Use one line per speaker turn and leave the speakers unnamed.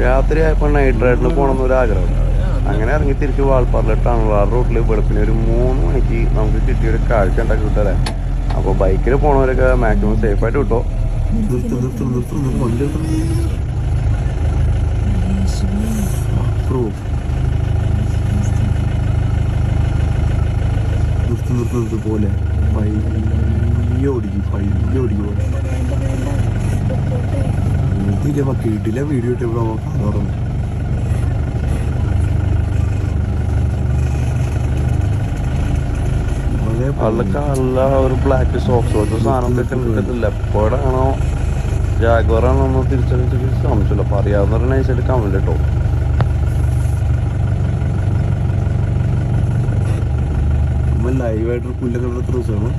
രാത്രിയായപ്പോൾ night റൈഡിന് പോകണമെന്ന് ഒരു ആഗ്രഹം. അങ്ങനെ ഇറങ്ങി തിരിച്ച് വാൾപ്പാറിലിട്ടാണ് വേറെ റൂട്ടിൽ വെളുപ്പിന് ഒരു 3 മണിക്ക് നമുക്ക് കിട്ടിയൊരു കാഴ്ച ഉണ്ടാക്കി കിട്ടല്ലേ. അപ്പോൾ ബൈക്കിൽ പോണവരൊക്കെ മാക്സിമം സേഫായിട്ട് കിട്ടോ. പോലെ കിട്ടില്ല വീഡിയോ ഇട്ടപ്പോൾ പറഞ്ഞു. അല്ല ഒരു ബ്ലാക്ക് സോക്സ് പോലത്തെ സാധനമൊക്കെ കിട്ടത്തില്ല. എപ്പോഴാണോ ജാഗ്വറാണോ ഒന്ന് തിരിച്ചറിഞ്ഞിട്ട് സംശയമില്ല. അപ്പൊ അറിയാവുന്നവരെ നൈസായിട്ട് കമന്റ് കേട്ടോ. ലൈവായിട്ടൊരു പുല്ലൊക്കെ ദിവസമാണ്.